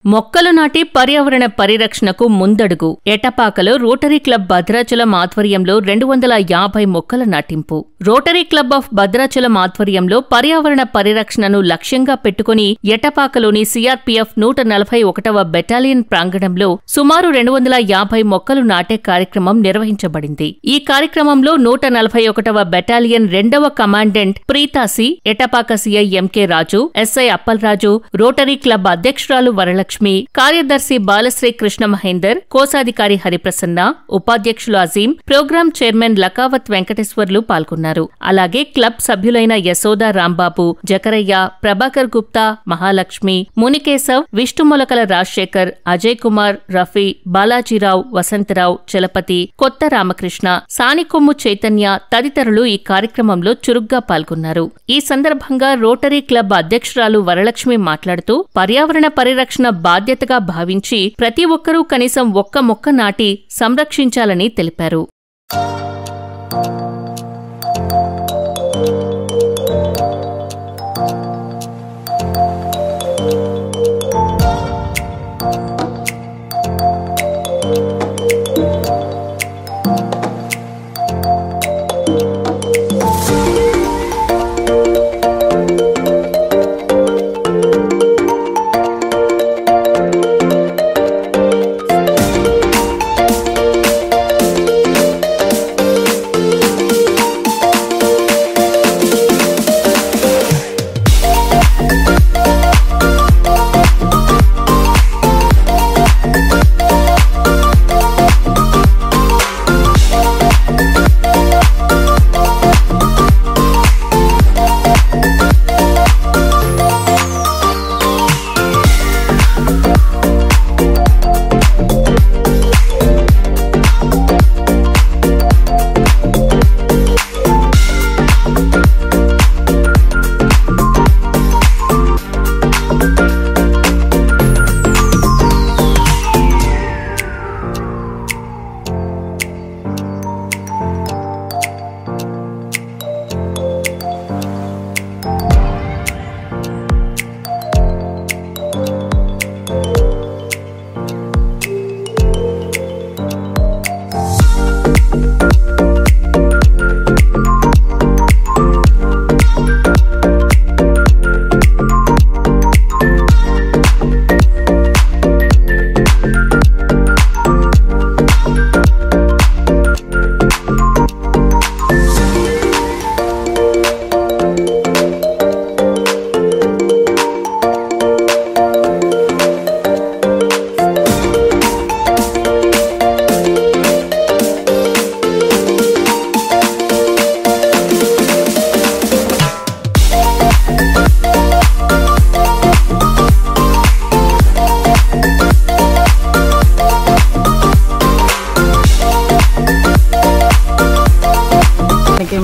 మొక్కలు నాటి పర్యావరణ పరిరక్షణకు ముందడుగు. ఎటపాకలో రోటరీ క్లబ్ భద్రాచలం ఆధ్వర్యంలో 250 మొక్కల నాటింపు. రోటరీ క్లబ్ ఆఫ్ భద్రాచలం ఆధ్వర్యంలో పర్యావరణ పరిరక్షణను లక్ష్యంగా పెట్టుకుని ఎటపాకలోని సిఆర్పీఎఫ్ 141వ బెటాలియన్ ప్రాంగణంలో సుమారు 250 మొక్కలు నాటే కార్యక్రమం నిర్వహించబడింది. ఈ కార్యక్రమంలో 141వ బెటాలియన్ 2వ కమాండెంట్ ప్రీతాసి, ఎటపాక సిఐ ఎంకే రాజు, ఎస్ఐ అప్పల్రాజు, రోటరీ క్లబ్ అధ్యక్షురాలు వరలక్ష్మి, కార్యదర్శి బాలశ్రీ కృష్ణ మహేందర్, కోశాధికారి హరిప్రసన్న, ఉపాధ్యక్షులు అజీం, ప్రోగ్రాం చైర్మన్ లకావత్ వెంకటేశ్వర్లు పాల్గొన్నారు. అలాగే క్లబ్ సభ్యులైన యశోద, రాంబాబు, జకరయ్య, ప్రభాకర్ గుప్తా, మహాలక్ష్మి, మునికేశవ్, విష్ణుమొలకల రాజశేఖర్, అజయ్ కుమార్, రఫీ, బాలాజీరావు, వసంతరావు, చలపతి, కొత్త రామకృష్ణ, సానికొమ్ము చైతన్య తదితరులు ఈ కార్యక్రమంలో చురుగ్గా పాల్గొన్నారు. ఈ సందర్భంగా రోటరీ క్లబ్ అధ్యక్షురాలు వరలక్ష్మి మాట్లాడుతూ పర్యావరణ పరిరక్షణ బాధ్యతగా భావించి ప్రతి ఒక్కరూ కనీసం ఒక్క మొక్క నాటి సంరక్షించాలని తెలిపారు.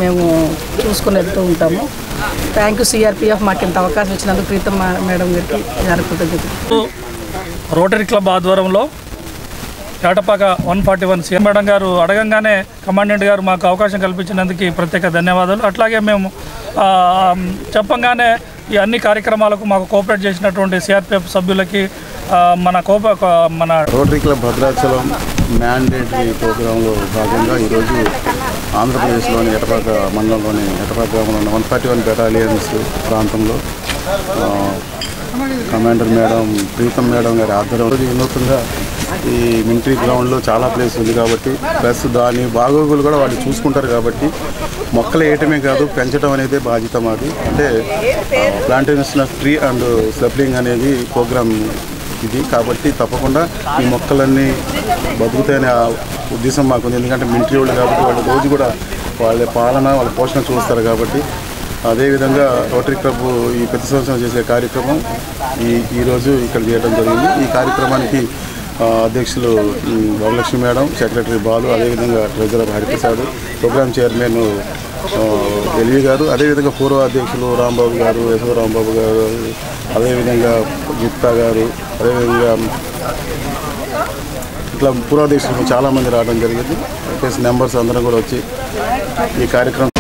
మేము చూసుకుని వెళ్తూ ఉంటాము. థ్యాంక్ యూ సిఆర్పీఎఫ్, మాకు ఇంత అవకాశం ఇచ్చినందుకు ప్రీతం మేడం గారికి కృతజ్ఞతలు. రోటరీ క్లబ్ ఆధ్వర్యంలో ఎటపాక 141 సీఎం మేడం గారు అడగంగానే కమాండెంట్ గారు మాకు అవకాశం కల్పించినందుకు ప్రత్యేక ధన్యవాదాలు. అట్లాగే మేము చెప్పంగానే ఈ అన్ని కార్యక్రమాలకు మాకు కోఆపరేట్ చేసినటువంటి సిఆర్పీఎఫ్ సభ్యులకి మన రోటరీ క్లబ్ భద్రాచలం మ్యాండేటరీ ప్రోగ్రాంలో భాగంగా ఈరోజు ఆంధ్రప్రదేశ్లోని ఎటపాక మండలంలోని ఎటపాక గ్రామంలోని 141 బెటాలియన్స్ ప్రాంతంలో కమాండర్ మేడం ప్రీతం మేడం గారి ఆధ్వర్యంలో వినూత్నంగా ఈ మిలిటరీ గ్రౌండ్లో చాలా ప్లేస్ ఉంది కాబట్టి ప్లస్ దాని బాగోగులు కూడా వాళ్ళు చూసుకుంటారు కాబట్టి మొక్కలు వేయటమే కాదు పెంచడం అనేది బాధ్యత మాది. అంటే ప్లాంటేషన్ ఆఫ్ ట్రీ అండ్ సప్లింగ్ అనేది ప్రోగ్రామ్ ఇది కాబట్టి తప్పకుండా ఈ మొక్కలన్నీ బతుకుతాయనే ఉద్దేశం మాకుంది. ఎందుకంటే మిలిటరీ వాళ్ళు కాబట్టి వాళ్ళు రోజు కూడా వాళ్ళ పాలన వాళ్ళ పోషణ చూస్తారు కాబట్టి. అదేవిధంగా రోటరీ క్లబ్ ఈ ప్రతి సంవత్సరం చేసే కార్యక్రమం ఈరోజు ఇక్కడ చేయడం జరిగింది. ఈ కార్యక్రమానికి అధ్యక్షులు వరలక్ష్మి మేడం, సెక్రటరీ బాలు, అదేవిధంగా treasurer Hariprasad, programme chairman LV గారు, అదేవిధంగా పూర్వ అధ్యక్షులు రాంబాబు గారు, యశోద రాంబాబు గారు, అదేవిధంగా గుప్తా గారు, అదేవిధంగా ఇట్లా పూర్వాధ్యక్షులు చాలామంది రావడం జరిగింది. ప్లస్ మెంబర్స్ అందరం కూడా వచ్చి ఈ కార్యక్రమం